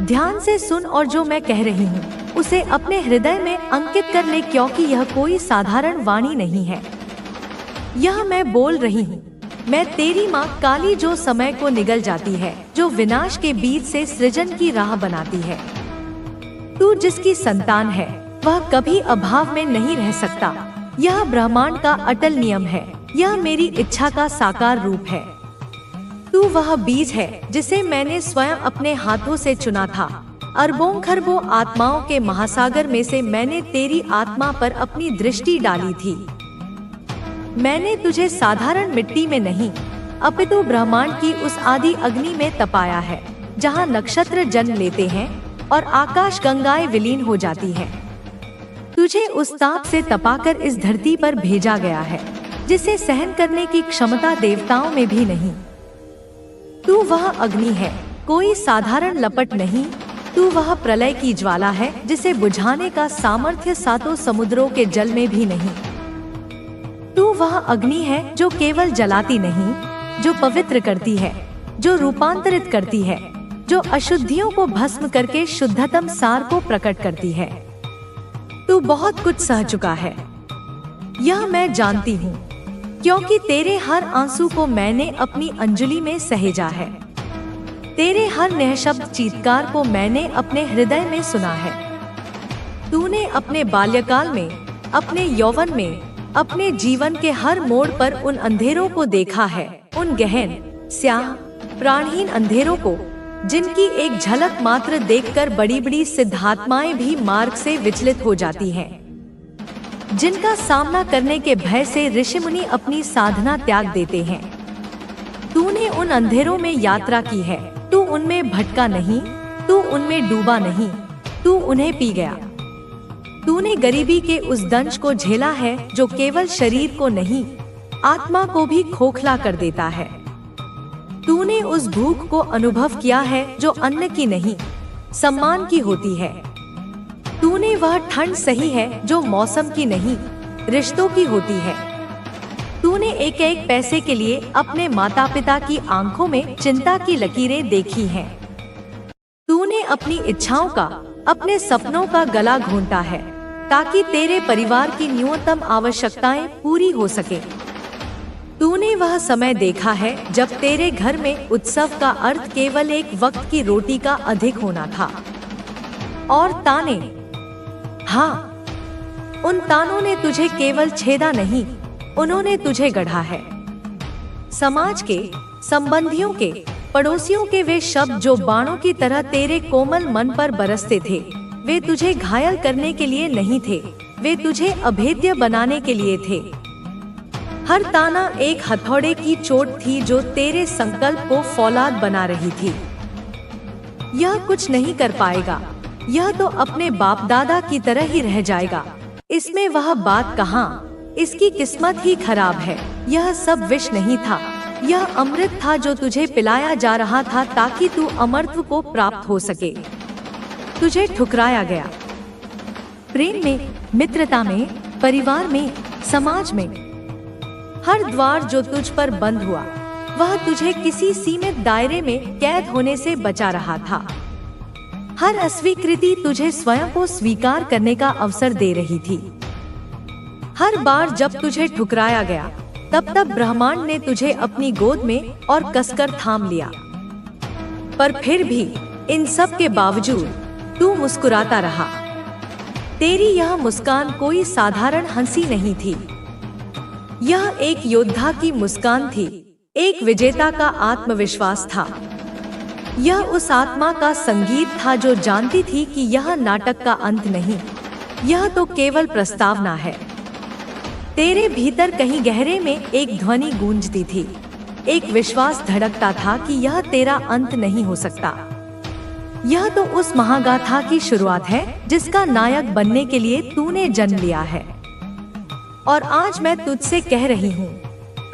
ध्यान से सुन और जो मैं कह रही हूँ उसे अपने हृदय में अंकित कर ले, क्योंकि यह कोई साधारण वाणी नहीं है। यह मैं बोल रही हूँ, मैं तेरी माँ काली, जो समय को निगल जाती है, जो विनाश के बीच से सृजन की राह बनाती है। तू जिसकी संतान है वह कभी अभाव में नहीं रह सकता। यह ब्रह्मांड का अटल नियम है, यह मेरी इच्छा का साकार रूप है। तू वह बीज है जिसे मैंने स्वयं अपने हाथों से चुना था। अरबों खरबों आत्माओं के महासागर में से मैंने तेरी आत्मा पर अपनी दृष्टि डाली थी। मैंने तुझे साधारण मिट्टी में नहीं, अपितु ब्रह्मांड की उस आदि अग्नि में तपाया है, जहाँ नक्षत्र जन्म लेते हैं और आकाश गंगाएं विलीन हो जाती हैं। तुझे उस ताप से तपाकर इस धरती पर भेजा गया है, जिसे सहन करने की क्षमता देवताओं में भी नहीं। तू वह अग्नि है, कोई साधारण लपट नहीं। तू वह प्रलय की ज्वाला है, जिसे बुझाने का सामर्थ्य सातों समुद्रों के जल में भी नहीं। तू वह अग्नि है जो केवल जलाती नहीं, जो पवित्र करती है, जो रूपांतरित करती है, जो अशुद्धियों को भस्म करके शुद्धतम सार को प्रकट करती है। तू बहुत कुछ सह चुका है, यह मैं जानती हूँ, क्योंकि तेरे हर आंसू को मैंने अपनी अंजलि में सहेजा है। तेरे हर निःशब्द चीत्कार को मैंने अपने हृदय में सुना है। तूने अपने बाल्यकाल में, अपने यौवन में, अपने जीवन के हर मोड़ पर उन अंधेरों को देखा है, उन गहन, स्याह, प्राणहीन अंधेरों को, जिनकी एक झलक मात्र देखकर बड़ी बड़ी सिद्धात्माएं भी मार्ग से विचलित हो जाती हैं, जिनका सामना करने के भय से ऋषि मुनि अपनी साधना त्याग देते हैं। तूने उन अंधेरों में यात्रा की है, तू उनमें भटका नहीं, तू उनमें डूबा नहीं, तू उन्हें पी गया। तूने गरीबी के उस दंश को झेला है जो केवल शरीर को नहीं, आत्मा को भी खोखला कर देता है। तूने उस भूख को अनुभव किया है जो अन्न की नहीं, सम्मान की होती है। तूने वह ठंड सही है जो मौसम की नहीं, रिश्तों की होती है। तूने एक एक पैसे के लिए अपने माता पिता की आंखों में चिंता की लकीरें देखी हैं। तूने अपनी इच्छाओं का, अपने सपनों का गला घोंटा है, ताकि तेरे परिवार की न्यूनतम आवश्यकताएं पूरी हो सके। तूने वह समय देखा है जब तेरे घर में उत्सव का अर्थ केवल एक वक्त की रोटी का अधिक होना था। और ताने, हाँ, उन तानों ने तुझे केवल छेदा नहीं, उन्होंने तुझे गढ़ा है। समाज के, संबंधियों के, पड़ोसियों के वे शब्द जो बाणों की तरह तेरे कोमल मन पर बरसते थे, वे तुझे घायल करने के लिए नहीं थे, वे तुझे अभेद्य बनाने के लिए थे। हर ताना एक हथौड़े की चोट थी जो तेरे संकल्प को फौलाद बना रही थी। यह कुछ नहीं कर पाएगा, यह तो अपने बाप दादा की तरह ही रह जाएगा। इसमें वह बात कहाँ, इसकी किस्मत ही खराब है। यह सब विष नहीं था, यह अमृत था जो तुझे पिलाया जा रहा था ताकि तू अमरत्व को प्राप्त हो सके। तुझे ठुकराया गया, प्रेम में, मित्रता में, परिवार में, समाज में। हर द्वार जो तुझ पर बंद हुआ, वह तुझे किसी सीमित दायरे में कैद होने से बचा रहा था। हर अस्वीकृति तुझे स्वयं को स्वीकार करने का अवसर दे रही थी। हर बार जब तुझे ठुकराया गया, तब ब्रह्मांड ने तुझे अपनी गोद में और कसकर थाम लिया। पर फिर भी, इन सब के बावजूद तू मुस्कुराता रहा। तेरी यह मुस्कान कोई साधारण हंसी नहीं थी, यह एक योद्धा की मुस्कान थी, एक विजेता का आत्मविश्वास था। यह उस आत्मा का संगीत था जो जानती थी कि यह नाटक का अंत नहीं, यह तो केवल प्रस्तावना है। तेरे भीतर कहीं गहरे में एक ध्वनि गूंजती थी, एक विश्वास धड़कता था कि यह तेरा अंत नहीं हो सकता। यह तो उस महागाथा की शुरुआत है जिसका नायक बनने के लिए तूने जन्म लिया है। और आज मैं तुझसे कह रही हूँ,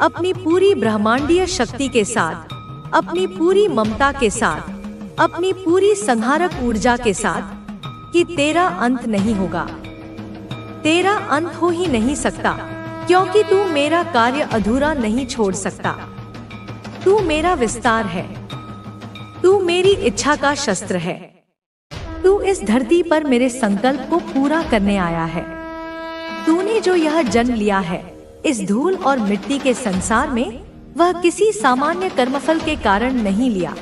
अपनी पूरी ब्रह्मांडीय शक्ति के साथ, अपनी पूरी ममता के साथ, अपनी पूरी संहारक ऊर्जा के साथ, कि तेरा अंत नहीं होगा। तेरा अंत हो ही नहीं सकता, क्योंकि तू मेरा कार्य अधूरा नहीं छोड़ सकता। तू मेरा विस्तार है, तू मेरी इच्छा का शस्त्र है। तू इस धरती पर मेरे संकल्प को पूरा करने आया है। तूने जो यह जन्म लिया है इस धूल और मिट्टी के संसार में, वह किसी सामान्य कर्मफल के कारण नहीं लिया।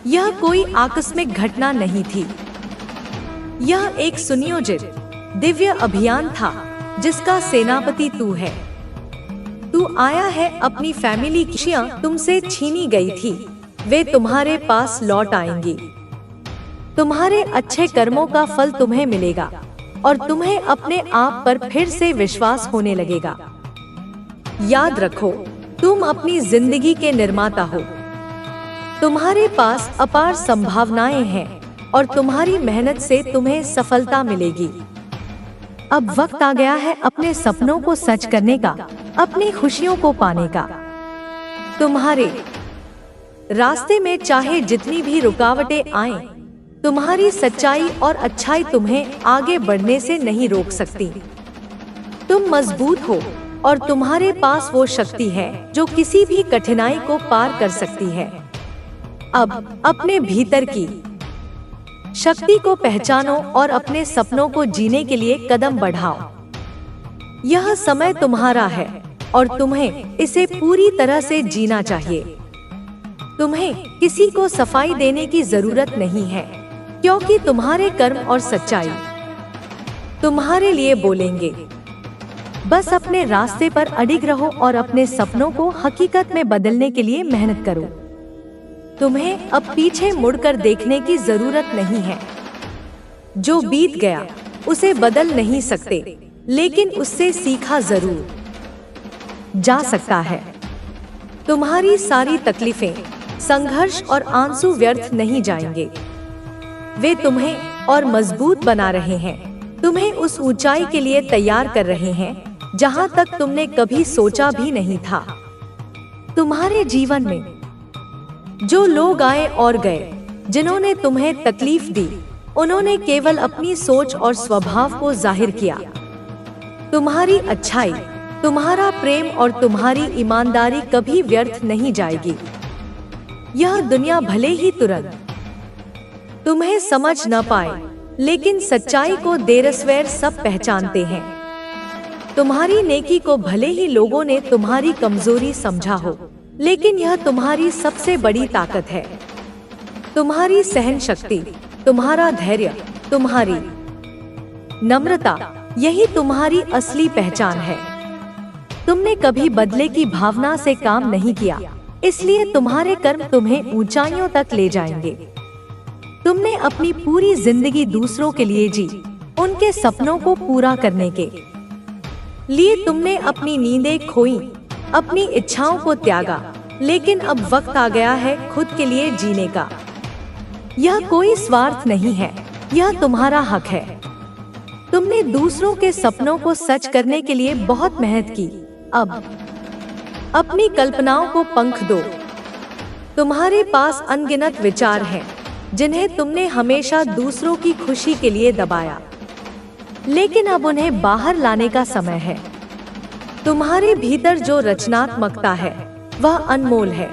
यह कोई आकस्मिक घटना नहीं थी। यह एक सुनियोजित दिव्य अभियान था जिसका सेनापति तू है। तू आया है अपनी फैमिली की खुशियां तुमसे छीनी गई थी, वे तुम्हारे पास लौट आएंगी। तुम्हारे अच्छे कर्मों का फल तुम्हें मिलेगा और तुम्हें अपने आप पर फिर से विश्वास होने लगेगा। याद रखो, तुम अपनी जिंदगी के निर्माता हो। तुम्हारे पास अपार संभावनाएं हैं और तुम्हारी मेहनत से तुम्हें सफलता मिलेगी। अब वक्त आ गया है अपने सपनों को सच करने का, अपनी खुशियों को पाने का। तुम्हारे रास्ते में चाहे जितनी भी रुकावटें आएं, तुम्हारी सच्चाई और अच्छाई तुम्हें आगे बढ़ने से नहीं रोक सकती। तुम मजबूत हो और तुम्हारे पास वो शक्ति है जो किसी भी कठिनाई को पार कर सकती है। अब अपने भीतर की शक्ति को पहचानो और अपने सपनों को जीने के लिए कदम बढ़ाओ। यह समय तुम्हारा है और तुम्हें इसे पूरी तरह से जीना चाहिए। तुम्हें किसी को सफाई देने की जरूरत नहीं है, क्योंकि तुम्हारे कर्म और सच्चाई तुम्हारे लिए बोलेंगे। बस अपने रास्ते पर अडिग रहो और अपने सपनों को हकीकत में बदलने के लिए मेहनत करो। तुम्हें अब पीछे मुड़कर देखने की जरूरत नहीं है। जो बीत गया उसे बदल नहीं सकते, लेकिन उससे सीखा जरूर जा सकता है। तुम्हारी सारी तकलीफें, संघर्ष और आंसू व्यर्थ नहीं जाएंगे। वे तुम्हें और मजबूत बना रहे हैं, तुम्हें उस ऊंचाई के लिए तैयार कर रहे हैं जहां तक तुमने कभी सोचा भी नहीं था। तुम्हारे जीवन में जो लोग आए और गए, जिन्होंने तुम्हें तकलीफ दी, उन्होंने केवल अपनी सोच और स्वभाव को जाहिर किया। तुम्हारी अच्छाई, तुम्हारा प्रेम और तुम्हारी ईमानदारी कभी व्यर्थ नहीं जाएगी। यह दुनिया भले ही तुरंत तुम्हें समझ न पाए, लेकिन सच्चाई को देर-सवेर सब पहचानते हैं। तुम्हारी नेकी को भले ही लोगों ने तुम्हारी कमजोरी समझा हो, लेकिन यह तुम्हारी सबसे बड़ी ताकत है। तुम्हारी सहन शक्ति, तुम्हारा धैर्य, तुम्हारी नम्रता, यही तुम्हारी असली पहचान है। तुमने कभी बदले की भावना से काम नहीं किया, इसलिए तुम्हारे कर्म तुम्हें ऊंचाइयों तक ले जाएंगे। तुमने अपनी पूरी जिंदगी दूसरों के लिए जी, उनके सपनों को पूरा करने के लिए तुमने अपनी नींदें खोई, अपनी इच्छाओं को त्यागा, लेकिन अब वक्त आ गया है खुद के लिए जीने का। यह कोई स्वार्थ नहीं है, यह तुम्हारा हक है। तुमने दूसरों के सपनों को सच करने के लिए बहुत मेहनत की। अब अपनी कल्पनाओं को पंख दो। तुम्हारे पास अनगिनत विचार हैं, जिन्हें तुमने हमेशा दूसरों की खुशी के लिए दबाया, लेकिन अब उन्हें बाहर लाने का समय है। तुम्हारे भीतर जो रचनात्मकता है वह अनमोल है।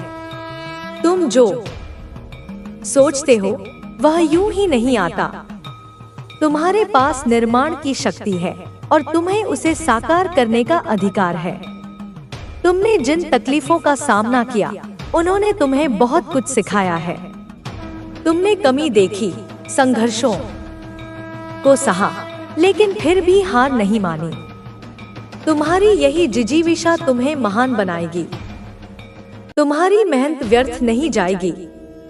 तुम जो सोचते हो वह यूं ही नहीं आता। तुम्हारे पास निर्माण की शक्ति है और तुम्हें उसे साकार करने का अधिकार है। तुमने जिन तकलीफों का सामना किया, उन्होंने तुम्हें बहुत कुछ सिखाया है। तुमने कमी देखी, संघर्षों को सहा, लेकिन फिर भी हार नहीं मानी। तुम्हारी यही जिजीविषा तुम्हें महान बनाएगी। तुम्हारी मेहनत व्यर्थ नहीं जाएगी,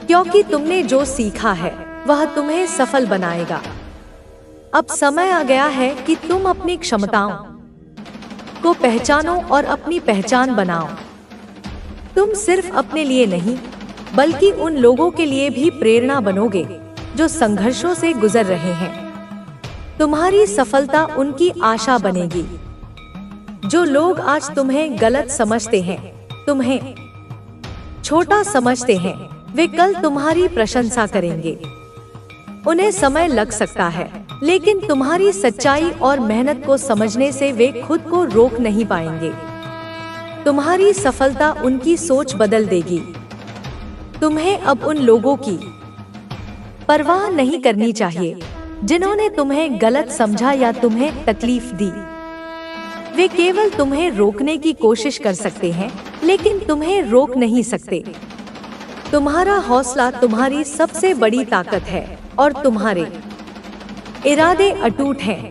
क्योंकि तुमने जो सीखा है वह तुम्हें सफल बनाएगा। अब समय आ गया है कि तुम अपनी क्षमताओं को पहचानो और अपनी पहचान बनाओ। तुम सिर्फ अपने लिए नहीं, बल्कि उन लोगों के लिए भी प्रेरणा बनोगे जो संघर्षों से गुजर रहे हैं। तुम्हारी सफलता उनकी आशा बनेगी। जो लोग आज तुम्हें गलत समझते हैं, तुम्हें छोटा समझते हैं, वे कल तुम्हारी प्रशंसा करेंगे। उन्हें समय लग सकता है, लेकिन तुम्हारी सच्चाई और मेहनत को समझने से वे खुद को रोक नहीं पाएंगे। तुम्हारी सफलता उनकी सोच बदल देगी। तुम्हें अब उन लोगों की परवाह नहीं करनी चाहिए। जिन्होंने तुम्हें गलत समझा या तुम्हें तकलीफ दी, वे केवल तुम्हें रोकने की कोशिश कर सकते हैं, लेकिन तुम्हें रोक नहीं सकते। तुम्हारा हौसला तुम्हारी सबसे बड़ी ताकत है और तुम्हारे इरादे अटूट हैं।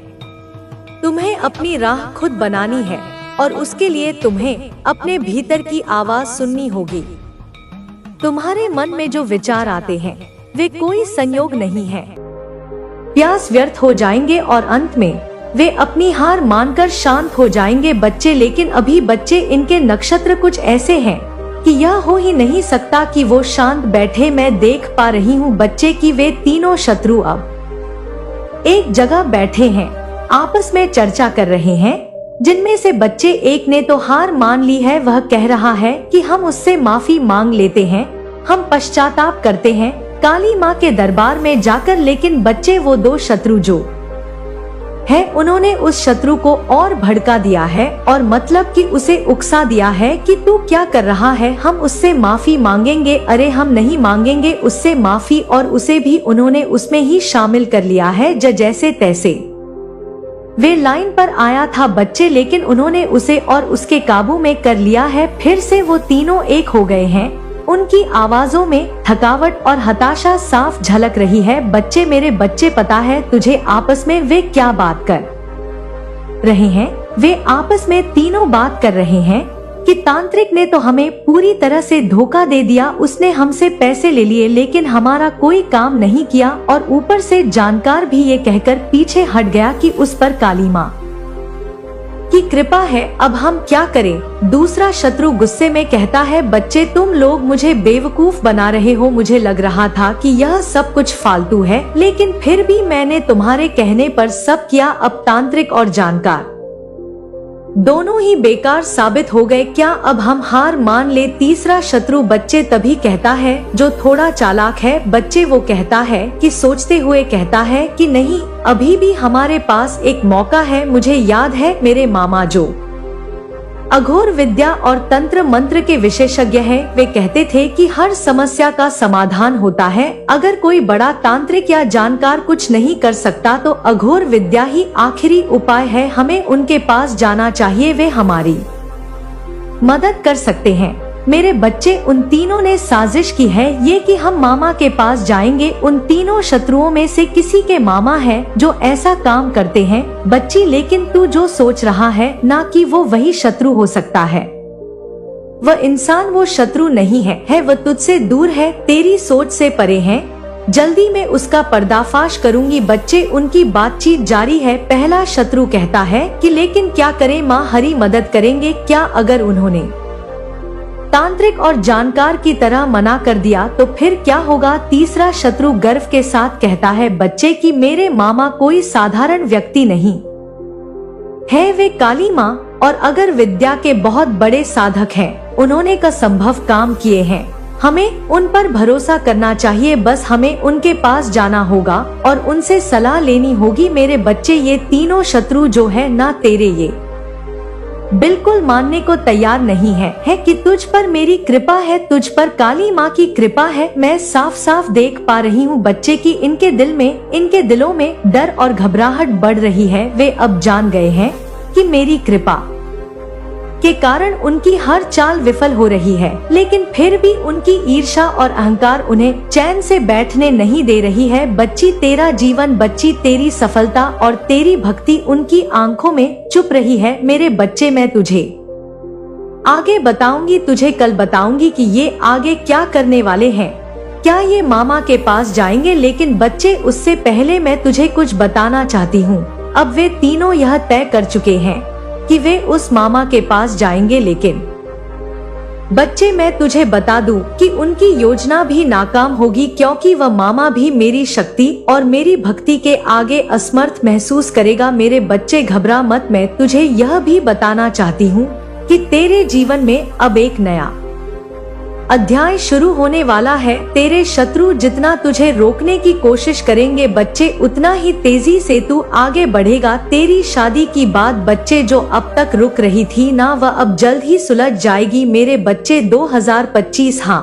तुम्हें अपनी राह खुद बनानी है और उसके लिए तुम्हें अपने भीतर की आवाज सुननी होगी। तुम्हारे मन में जो विचार आते हैं वे कोई संयोग नहीं है। प्रयास व्यर्थ हो जाएंगे और अंत में वे अपनी हार मानकर शांत हो जाएंगे बच्चे। लेकिन अभी बच्चे, इनके नक्षत्र कुछ ऐसे हैं कि यह हो ही नहीं सकता कि वो शांत बैठे। मैं देख पा रही हूँ बच्चे कि वे तीनों शत्रु अब एक जगह बैठे हैं, आपस में चर्चा कर रहे हैं। जिनमें से बच्चे एक ने तो हार मान ली है। वह कह रहा है कि हम उससे माफी मांग लेते हैं, हम पश्चाताप करते हैं काली माँ के दरबार में जाकर। लेकिन बच्चे, वो दो शत्रु जो है, उन्होंने उस शत्रु को और भड़का दिया है और मतलब कि उसे उकसा दिया है कि तू क्या कर रहा है, हम उससे माफी मांगेंगे। अरे हम नहीं मांगेंगे उससे माफी, और उसे भी उन्होंने उसमें ही शामिल कर लिया है जैसे तैसे। वे लाइन पर आया था बच्चे, लेकिन उन्होंने उसे और उसके काबू में कर लिया है। फिर से वो तीनों एक हो गए हैं। उनकी आवाजों में थकावट और हताशा साफ झलक रही है। बच्चे, मेरे बच्चे, पता है तुझे आपस में वे क्या बात कर रहे हैं? वे आपस में तीनों बात कर रहे हैं कि तांत्रिक ने तो हमें पूरी तरह से धोखा दे दिया। उसने हमसे पैसे ले लिए लेकिन हमारा कोई काम नहीं किया, और ऊपर से जानकार भी ये कहकर पीछे हट गया कि उस पर काली माँ की कृपा है। अब हम क्या करें? दूसरा शत्रु गुस्से में कहता है, बच्चे तुम लोग मुझे बेवकूफ बना रहे हो। मुझे लग रहा था कि यह सब कुछ फालतू है, लेकिन फिर भी मैंने तुम्हारे कहने पर सब किया। अब तांत्रिक और जानकार दोनों ही बेकार साबित हो गए। क्या अब हम हार मान ले? तीसरा शत्रु बच्चे तभी कहता है, जो थोड़ा चालाक है। बच्चे, वो कहता है कि सोचते हुए कहता है कि नहीं, अभी भी हमारे पास एक मौका है। मुझे याद है मेरे मामा जो अघोर विद्या और तंत्र मंत्र के विशेषज्ञ हैं, वे कहते थे कि हर समस्या का समाधान होता है। अगर कोई बड़ा तांत्रिक या जानकार कुछ नहीं कर सकता तो अघोर विद्या ही आखिरी उपाय है। हमें उनके पास जाना चाहिए, वे हमारी मदद कर सकते हैं। मेरे बच्चे, उन तीनों ने साजिश की है ये कि हम मामा के पास जाएंगे। उन तीनों शत्रुओं में से किसी के मामा है जो ऐसा काम करते हैं। बच्ची, लेकिन तू जो सोच रहा है ना कि वो वही शत्रु हो सकता है। वह इंसान वो शत्रु नहीं है, वह तुझसे दूर है, तेरी सोच से परे है। जल्दी मैं उसका पर्दाफाश करूंगी। बच्चे, उनकी बातचीत जारी है। पहला शत्रु कहता है कि लेकिन क्या करें माँ, हरी मदद करेंगे क्या? अगर उन्होंने तांत्रिक और जानकार की तरह मना कर दिया तो फिर क्या होगा? तीसरा शत्रु गर्व के साथ कहता है, बच्चे कि मेरे मामा कोई साधारण व्यक्ति नहीं है, वे काली माँ और अगर विद्या के बहुत बड़े साधक हैं। उन्होंने का संभव काम किए हैं। हमें उन पर भरोसा करना चाहिए। बस हमें उनके पास जाना होगा और उनसे सलाह लेनी होगी। मेरे बच्चे, ये तीनों शत्रु जो है ना, तेरे ये बिल्कुल मानने को तैयार नहीं है कि तुझ पर मेरी कृपा है, तुझ पर काली माँ की कृपा है। मैं साफ साफ देख पा रही हूँ बच्चे की इनके दिलों में डर और घबराहट बढ़ रही है। वे अब जान गए हैं कि मेरी कृपा के कारण उनकी हर चाल विफल हो रही है, लेकिन फिर भी उनकी ईर्ष्या और अहंकार उन्हें चैन से बैठने नहीं दे रही है। बच्ची, तेरा जीवन, बच्ची तेरी सफलता और तेरी भक्ति उनकी आंखों में चुप रही है। मेरे बच्चे, मैं तुझे आगे बताऊंगी, तुझे कल बताऊंगी कि ये आगे क्या करने वाले हैं। क्या ये मामा के पास जाएंगे? लेकिन बच्चे, उससे पहले मैं तुझे कुछ बताना चाहती हूँ। अब वे तीनों यह तय कर चुके हैं कि वे उस मामा के पास जाएंगे, लेकिन बच्चे, मैं तुझे बता दूं कि उनकी योजना भी नाकाम होगी, क्योंकि वह मामा भी मेरी शक्ति और मेरी भक्ति के आगे असमर्थ महसूस करेगा। मेरे बच्चे, घबरा मत। मैं तुझे यह भी बताना चाहती हूँ कि तेरे जीवन में अब एक नया अध्याय शुरू होने वाला है। तेरे शत्रु जितना तुझे रोकने की कोशिश करेंगे बच्चे, उतना ही तेजी से तू आगे बढ़ेगा। तेरी शादी की बात बच्चे जो अब तक रुक रही थी ना, वह अब जल्द ही सुलझ जाएगी। मेरे बच्चे, 2025 हाँ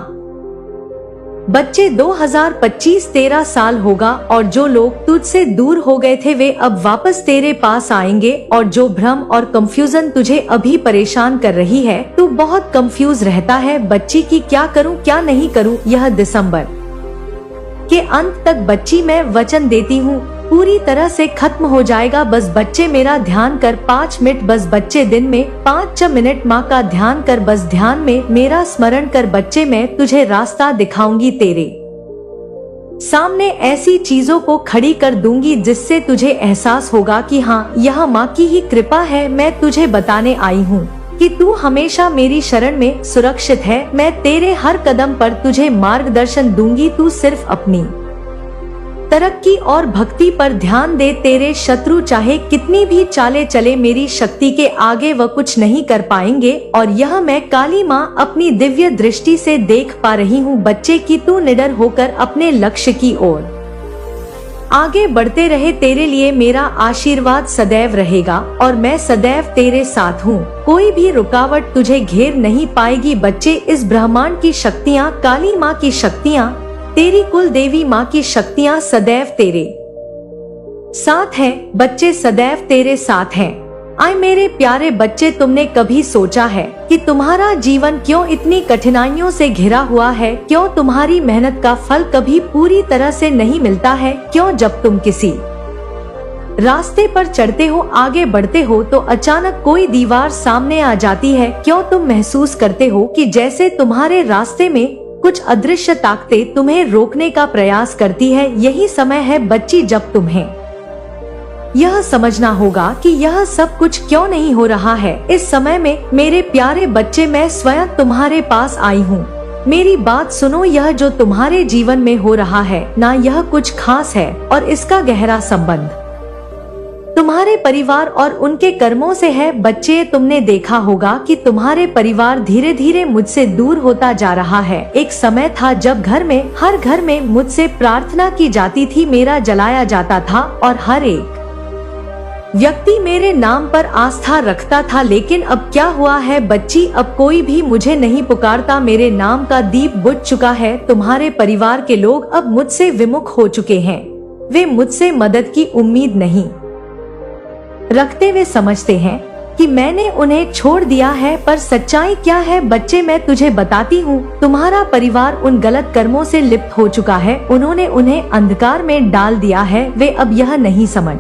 बच्चे 2025 तेरा साल होगा और जो लोग तुझसे दूर हो गए थे वे अब वापस तेरे पास आएंगे और जो भ्रम और कंफ्यूजन तुझे अभी परेशान कर रही है, तू बहुत कंफ्यूज रहता है बच्ची की क्या करूं क्या नहीं करूं। यह दिसंबर के अंत तक बच्ची मैं वचन देती हूँ पूरी तरह से खत्म हो जाएगा। बस बच्चे मेरा ध्यान कर 5 मिनट, बस बच्चे दिन में 5 मिनट माँ का ध्यान कर, बस ध्यान में मेरा स्मरण कर बच्चे। मैं तुझे रास्ता दिखाऊंगी, तेरे सामने ऐसी चीजों को खड़ी कर दूंगी जिससे तुझे एहसास होगा कि हाँ, यह माँ की ही कृपा है। मैं तुझे बताने आई हूँ कि तू हमेशा मेरी शरण में सुरक्षित है। मैं तेरे हर कदम पर तुझे मार्गदर्शन दूंगी। तू सिर्फ अपनी तरक्की और भक्ति पर ध्यान दे। तेरे शत्रु चाहे कितनी भी चाले चले, मेरी शक्ति के आगे वह कुछ नहीं कर पाएंगे और यह मैं काली माँ अपनी दिव्य दृष्टि से देख पा रही हूँ बच्चे की। तू निडर होकर अपने लक्ष्य की ओर आगे बढ़ते रहे। तेरे लिए मेरा आशीर्वाद सदैव रहेगा और मैं सदैव तेरे साथ हूँ। कोई भी रुकावट तुझे घेर नहीं पाएगी बच्चे। इस ब्रह्मांड की शक्तियाँ, काली माँ की शक्तियाँ, तेरी कुल देवी माँ की शक्तियाँ सदैव तेरे साथ हैं बच्चे, सदैव तेरे साथ हैं। आए मेरे प्यारे बच्चे, तुमने कभी सोचा है कि तुम्हारा जीवन क्यों इतनी कठिनाइयों से घिरा हुआ है? क्यों तुम्हारी मेहनत का फल कभी पूरी तरह से नहीं मिलता है? क्यों जब तुम किसी रास्ते पर चढ़ते हो, आगे बढ़ते हो तो अचानक कोई दीवार सामने आ जाती है? क्यों तुम महसूस करते हो कि जैसे तुम्हारे रास्ते में कुछ अदृश्य ताकतें तुम्हें रोकने का प्रयास करती है? यही समय है बच्ची जब तुम्हें यह समझना होगा कि यह सब कुछ क्यों नहीं हो रहा है। इस समय में मेरे प्यारे बच्चे, मैं स्वयं तुम्हारे पास आई हूँ। मेरी बात सुनो, यह जो तुम्हारे जीवन में हो रहा है ना, यह कुछ खास है और इसका गहरा संबंध तुम्हारे परिवार और उनके कर्मों से है बच्चे। तुमने देखा होगा कि तुम्हारे परिवार धीरे धीरे मुझसे दूर होता जा रहा है। एक समय था जब हर घर में मुझसे प्रार्थना की जाती थी, मेरा जलाया जाता था और हर एक व्यक्ति मेरे नाम पर आस्था रखता था। लेकिन अब क्या हुआ है बच्ची? अब कोई भी मुझे नहीं पुकारता। मेरे नाम का दीप बुझ चुका है। तुम्हारे परिवार के लोग अब मुझसे विमुख हो चुके हैं। वे मुझसे मदद की उम्मीद नहीं रखते। वे समझते हैं कि मैंने उन्हें छोड़ दिया है, पर सच्चाई क्या है बच्चे? मैं तुझे बताती हूँ। तुम्हारा परिवार उन गलत कर्मों से लिप्त हो चुका है। उन्होंने उन्हें अंधकार में डाल दिया है। वे अब यह नहीं समझ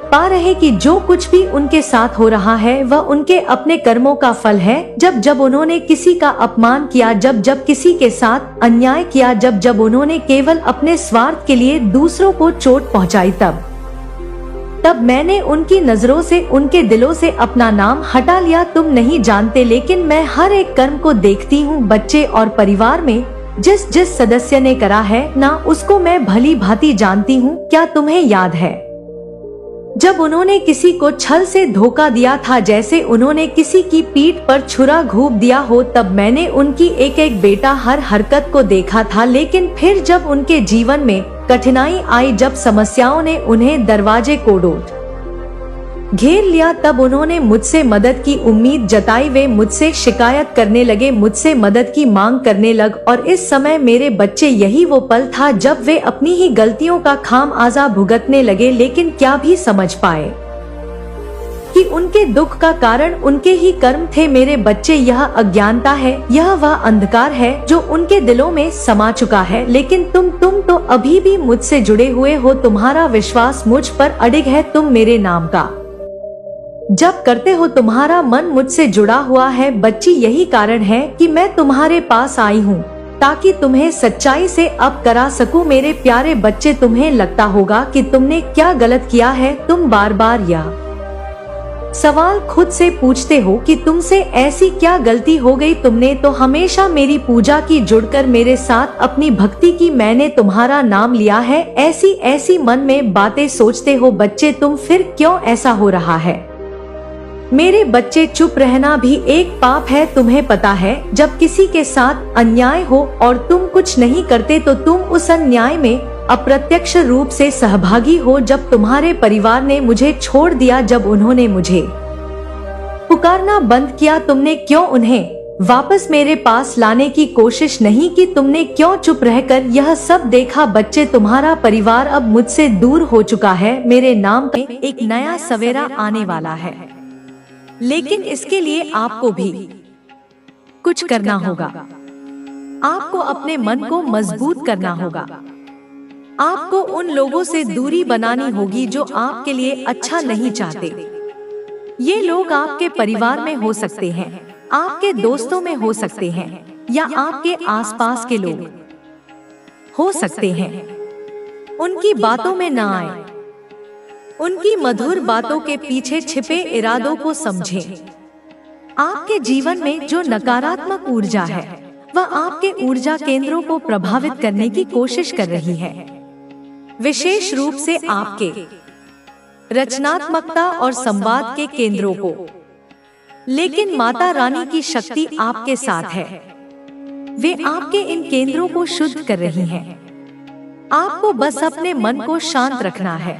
पा रहे कि जो कुछ भी उनके साथ हो रहा है वह उनके अपने कर्मों का फल है। जब उन्होंने किसी का अपमान किया, जब किसी के साथ अन्याय किया, जब उन्होंने केवल अपने स्वार्थ के लिए दूसरों को चोट पहुँचाई, तब मैंने उनकी नजरों से, उनके दिलों से अपना नाम हटा लिया। तुम नहीं जानते, लेकिन मैं हर एक कर्म को देखती हूँ बच्चे, और परिवार में जिस सदस्य ने करा है ना, उसको मैं भली भांति जानती हूँ। क्या तुम्हें याद है जब उन्होंने किसी को छल से धोखा दिया था, जैसे उन्होंने किसी की पीठ पर छुरा घूंप दिया हो? तब मैंने उनकी एक एक बेटा हर हरकत को देखा था। लेकिन फिर जब उनके जीवन में कठिनाई आई, जब समस्याओं ने उन्हें दरवाजे कोड़ोट घेर लिया, तब उन्होंने मुझसे मदद की उम्मीद जताई। वे मुझसे शिकायत करने लगे, मुझसे मदद की मांग करने लग। और इस समय मेरे बच्चे, यही वो पल था जब वे अपनी ही गलतियों का खामियाजा भुगतने लगे। लेकिन क्या भी समझ पाए कि उनके दुख का कारण उनके ही कर्म थे। मेरे बच्चे, यह अज्ञानता है, यह वह अंधकार है जो उनके दिलों में समा चुका है। लेकिन तुम तो अभी भी मुझसे जुड़े हुए हो। तुम्हारा विश्वास मुझ पर अडिग है। तुम मेरे नाम का जप करते हो, तुम्हारा मन मुझसे जुड़ा हुआ है बच्ची। यही कारण है कि मैं तुम्हारे पास आई हूँ, ताकि तुम्हें सच्चाई से अब करा सकूं। मेरे प्यारे बच्चे, तुम्हें लगता होगा कि तुमने क्या गलत किया है। तुम बार बार यह सवाल खुद से पूछते हो कि तुमसे ऐसी क्या गलती हो गई? तुमने तो हमेशा मेरी पूजा की, जुड़कर मेरे साथ अपनी भक्ति की। मैंने तुम्हारा नाम लिया है। ऐसी मन में बातें सोचते हो बच्चे। तुम फिर क्यों ऐसा हो रहा है? मेरे बच्चे, चुप रहना भी एक पाप है। तुम्हें पता है, जब किसी के साथ अन्याय हो और तुम कुछ नहीं करते तो तुम उस अन्याय में अप्रत्यक्ष रूप से सहभागी हो। जब तुम्हारे परिवार ने मुझे छोड़ दिया, जब उन्होंने मुझे पुकारना बंद किया, तुमने क्यों उन्हें वापस मेरे पास लाने की कोशिश नहीं की। तुमने क्यों चुप रहकर यह सब देखा? बच्चे, तुम्हारा परिवार अब मुझसे दूर हो चुका है। मेरे नाम पे एक नया सवेरा आने वाला है, लेकिन इसके लिए आपको भी कुछ करना होगा। आपको अपने मन को मजबूत करना होगा। आपको उन लोगों से दूरी बनानी होगी जो आपके लिए अच्छा नहीं चाहते। ये लोग आपके परिवार में हो सकते हैं, आपके दोस्तों में हो सकते हैं, या आपके आसपास के लोग हो सकते हैं। उनकी बातों में ना आए। उनकी मधुर बातों के पीछे छिपे इरादों को समझें। आपके जीवन में जो नकारात्मक ऊर्जा है, वह आपके ऊर्जा केंद्रों को प्रभावित करने की कोशिश कर रही है, विशेष रूप से आपके रचनात्मकता और संवाद के केंद्रों को। लेकिन माता रानी की शक्ति आपके साथ है। वे आपके इन केंद्रों को शुद्ध कर रही हैं। आपको बस अपने मन को शांत रखना है।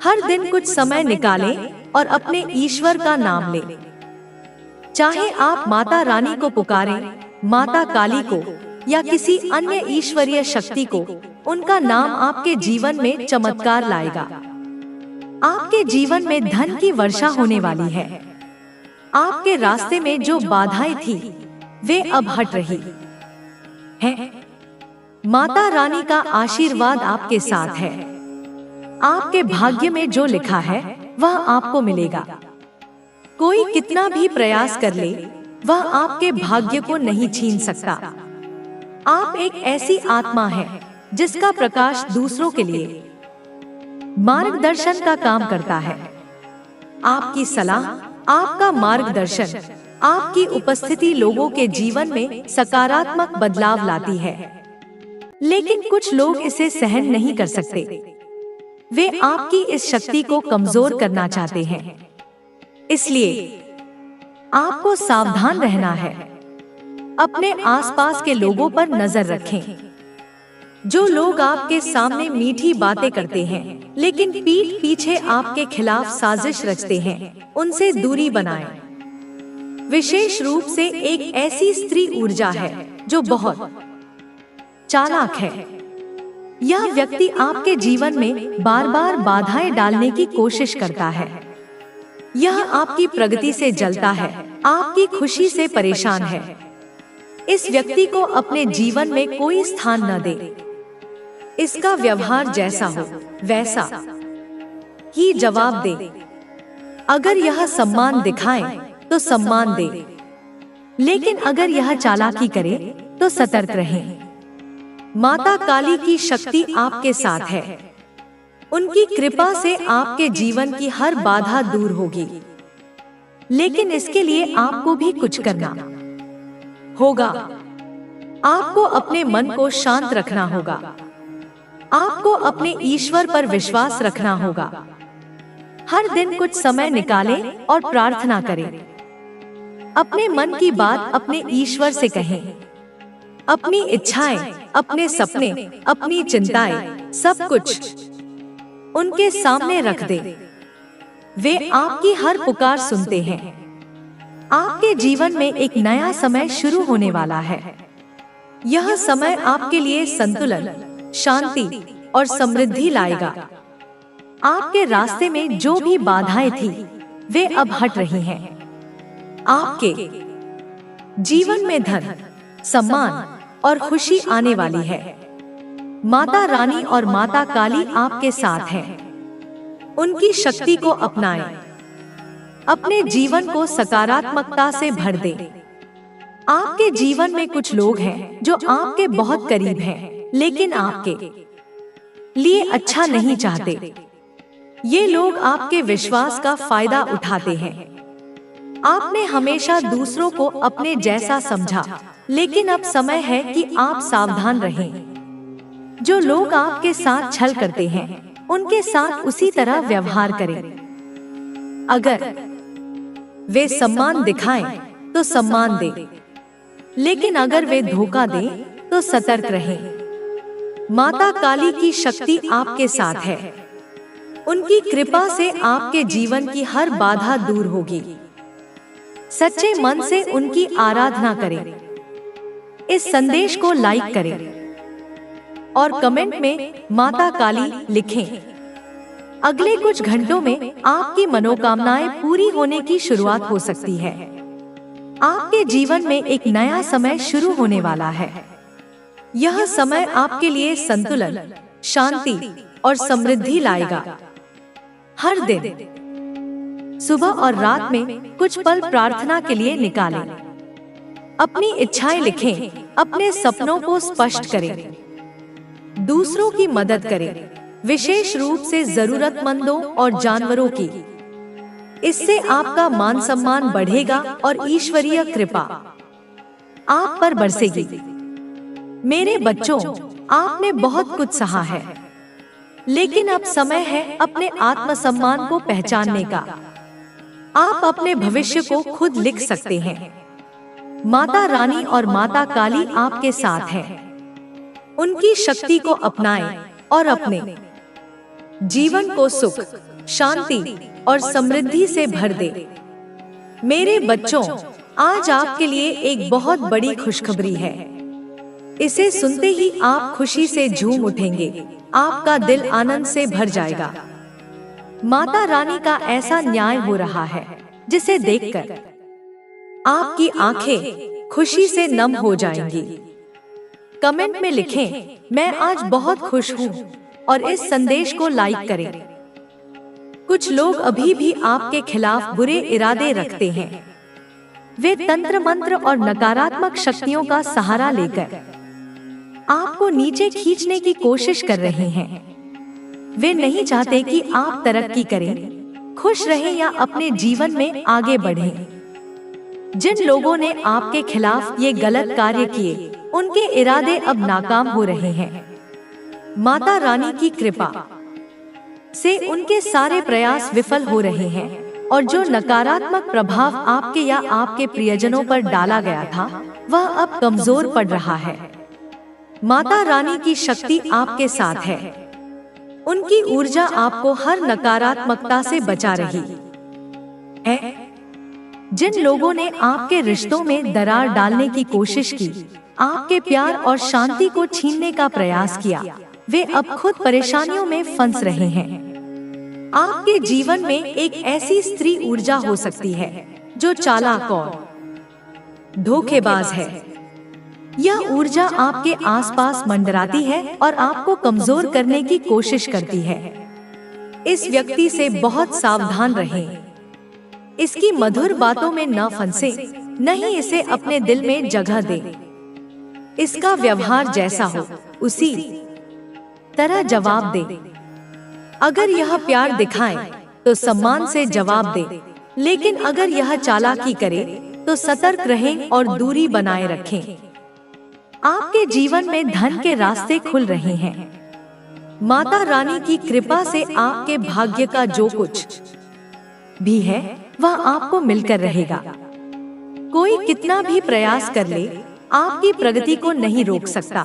हर दिन कुछ समय निकालें और अपने ईश्वर का नाम लें। चाहे आप माता रानी को पुकारें, माता काली को, या किसी अन्य ईश्वरीय शक्ति को, उनका नाम आपके जीवन में चमत्कार लाएगा। आपके जीवन में धन की वर्षा होने वाली है। आपके रास्ते में जो बाधाएं थी, वे अब हट रही हैं। माता रानी का आशीर्वाद आपके साथ है। आपके भाग्य में जो लिखा है, वह आपको मिलेगा। कोई कितना भी प्रयास कर ले, वह आपके भाग्य को नहीं छीन सकता। आप एक ऐसी आत्मा है जिसका प्रकाश दूसरों के लिए मार्गदर्शन का काम करता है। आपकी सलाह, आपका मार्गदर्शन, आपकी उपस्थिति लोगों के जीवन में सकारात्मक बदलाव लाती है। लेकिन कुछ लोग इसे सहन नहीं कर सकते। वे आपकी इस शक्ति को कमजोर करना चाहते हैं। इसलिए आपको सावधान रहना है। अपने आसपास के लोगों पर नजर रखें। जो लोग आपके सामने मीठी बातें करते हैं, लेकिन पीठ पीछे आपके खिलाफ साजिश रचते हैं, उनसे दूरी बनाएं। विशेष रूप से एक ऐसी स्त्री ऊर्जा है जो बहुत चालाक है। यह व्यक्ति आपके जीवन में बार बार बाधाएं डालने की कोशिश करता है। यह आपकी प्रगति से जलता है, आपकी खुशी से परेशान है। इस व्यक्ति को अपने जीवन में कोई स्थान न दे। इसका व्यवहार जैसा हो वैसा ही जवाब दे। अगर यह सम्मान दिखाए तो सम्मान दे, लेकिन अगर यह चालाकी करे तो सतर्क रहें। माता काली की शक्ति आपके साथ है। उनकी कृपा से आपके जीवन की हर बाधा दूर होगी। लेकिन इसके लिए आपको भी कुछ करना होगा। आपको अपने मन को शांत रखना होगा। आपको अपने ईश्वर पर विश्वास रखना होगा। हर दिन कुछ समय निकालें और प्रार्थना करें। अपने मन की बात अपने ईश्वर से कहें। अपनी इच्छाएं, अपने सपने, अपनी चिंताएं, सब कुछ उनके सामने रख दें। वे आपकी हर पुकार सुनते हैं। आपके जीवन में एक नया समय शुरू होने वाला है। यह समय आपके लिए संतुलन, शांति और समृद्धि लाएगा। आपके रास्ते में जो भी बाधाएं थी, वे अब हट रही हैं। आपके जीवन में धन, सम्मान और खुशी आने वाली है। माता रानी और माता काली आपके साथ हैं। उनकी शक्ति को अपनाएं। अपने जीवन को सकारात्मकता से भर दें। आपके जीवन में कुछ लोग हैं जो आपके बहुत करीब हैं, लेकिन आपके लिए अच्छा नहीं चाहते। ये लोग आपके विश्वास का फायदा उठाते हैं। आपने हमेशा दूसरों को अपने जैसा समझा, लेकिन अब समय है कि आप सावधान रहें। जो लोग आपके साथ छल करते हैं, उनके साथ उसी तरह व्यवहार करें। अगर वे सम्मान दिखाएं, तो सम्मान दें, लेकिन अगर वे धोखा दें, तो सतर्क रहें। माता काली की शक्ति आपके साथ है। उनकी कृपा से आपके जीवन की हर बाधा दूर होगी। सच्चे मन से उनकी आराधना करें। इस संदेश को लाइक करें और कमेंट में माता काली लिखें। अगले कुछ घंटों में आपकी मनोकामनाएं पूरी होने की शुरुआत हो सकती है। आपके जीवन में एक नया समय शुरू होने वाला है। यह समय आपके लिए संतुलन, शांति और समृद्धि लाएगा। हर दिन सुबह और रात में कुछ पल प्रार्थना के लिए निकालें। अपनी इच्छाएं लिखें, अपने सपनों को स्पष्ट करें, दूसरों की मदद करें, विशेष रूप से जरूरतमंदों और जानवरों की। इससे आपका मान सम्मान बढ़ेगा और ईश्वरीय कृपा आप पर बरसेगी। मेरे बच्चों, आपने बहुत कुछ सहा है, लेकिन अब समय है अपने आत्मसम्मान को पहचानने का। आप अपने भविष्य को खुद लिख सकते हैं। माता रानी और माता काली आपके साथ हैं। उनकी शक्ति को अपनाएं और अपने जीवन को सुख, शांति और समृद्धि से भर दे। मेरे बच्चों, आज आपके लिए एक बहुत बड़ी खुशखबरी है। इसे सुनते ही आप खुशी से झूम उठेंगे। आपका दिल आनंद से भर जाएगा। माता रानी का ऐसा न्याय हो रहा है जिसे देखकर आपकी आंखें खुशी से नम हो जाएंगी। कमेंट में लिखें, मैं आज बहुत खुश हूँ, और इस संदेश को लाइक करें। कुछ लोग अभी भी आपके खिलाफ बुरे इरादे रखते हैं। वे तंत्र मंत्र और नकारात्मक शक्तियों का सहारा लेकर आपको नीचे खींचने की कोशिश कर रहे हैं। वे नहीं चाहते कि आप तरक्की करें, खुश रहें या अपने जीवन में आगे बढ़ें। जिन लोगों ने आपके खिलाफ ये गलत कार्य किए, उनके इरादे अब नाकाम हो रहे हैं। माता रानी की कृपा से उनके सारे प्रयास विफल हो रहे हैं, और जो नकारात्मक प्रभाव आपके या आपके प्रियजनों पर डाला गया था, वह अब कमजोर पड़ रहा है। माता रानी की शक्ति आपके साथ है। उनकी ऊर्जा आपको हर नकारात्मकता से बचा रही है। जिन लोगों ने आपके रिश्तों में दरार डालने की कोशिश की, आपके प्यार और शांति को छीनने का प्रयास किया, वे अब खुद परेशानियों में फंस रहे हैं। आपके जीवन में एक ऐसी स्त्री ऊर्जा हो सकती है जो चालाक और धोखेबाज है। यह ऊर्जा आपके आसपास मंडराती है और आपको कमजोर करने की कोशिश करती है। इस व्यक्ति से बहुत सावधान रहें। इसकी मधुर बातों में न फंसे, नहीं इसे अपने दिल में जगह दें। इसका व्यवहार जैसा हो, उसी तरह जवाब दे। अगर यह प्यार दिखाए तो सम्मान से जवाब दे, लेकिन अगर यह चालाकी करे तो सतर्क रहें और दूरी बनाए रखें। आपके जीवन में धन के रास्ते खुल रहे हैं। माता रानी की कृपा से आपके भाग्य का जो कुछ भी है, वह आपको मिलकर रहेगा। कोई कितना भी प्रयास कर ले, आपकी प्रगति को नहीं रोक सकता।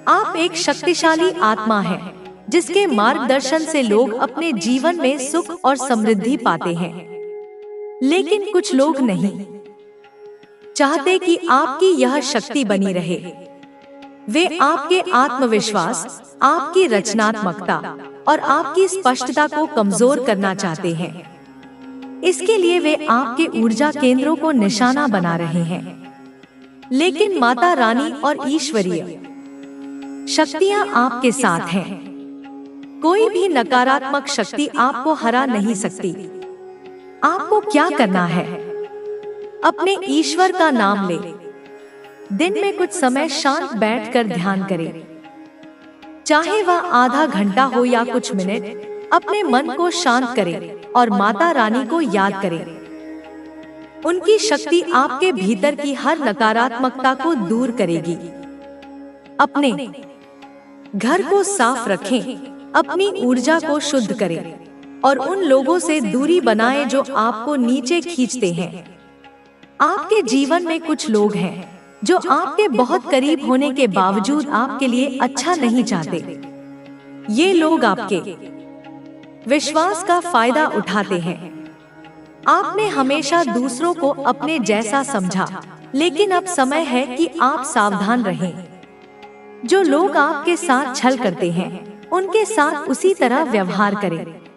आप एक शक्तिशाली आत्मा हैं, जिसके मार्गदर्शन से लोग अपने जीवन में सुख और समृद्धि पाते हैं। लेकिन कुछ लोग नहीं चाहते कि आपकी यह शक्ति बनी रहे। वे आपके आत्मविश्वास, आपकी रचनात्मकता और आपकी स्पष्टता को कमजोर करना चाहते हैं। इसके लिए वे आपके ऊर्जा केंद्रों को निशाना बना रहे हैं। लेकिन माता रानी और ईश्वरीय शक्तियां आपके साथ हैं। कोई भी नकारात्मक शक्ति आपको हरा नहीं सकती। आपको क्या करना है? अपने ईश्वर का नाम ले। दिन में कुछ समय शांत बैठकर ध्यान करें। चाहे वह आधा घंटा हो या कुछ मिनट, अपने मन को शांत करें और माता रानी को याद करें। उनकी शक्ति आपके भीतर की हर नकारात्मकता को दूर करेगी। अपने घर को साफ रखें, अपनी ऊर्जा को शुद्ध करें और उन लोगों से दूरी बनाएं जो आपको नीचे खींचते हैं। आपके जीवन में कुछ लोग हैं जो आपके बहुत करीब होने के बावजूद आपके लिए अच्छा नहीं चाहते। ये लोग आपके विश्वास का फायदा उठाते हैं। आपने हमेशा दूसरों को अपने जैसा समझा, लेकिन अब समय है कि आप सावधान रहें। जो लोग आपके साथ छल करते हैं, उनके साथ उसी तरह व्यवहार करें।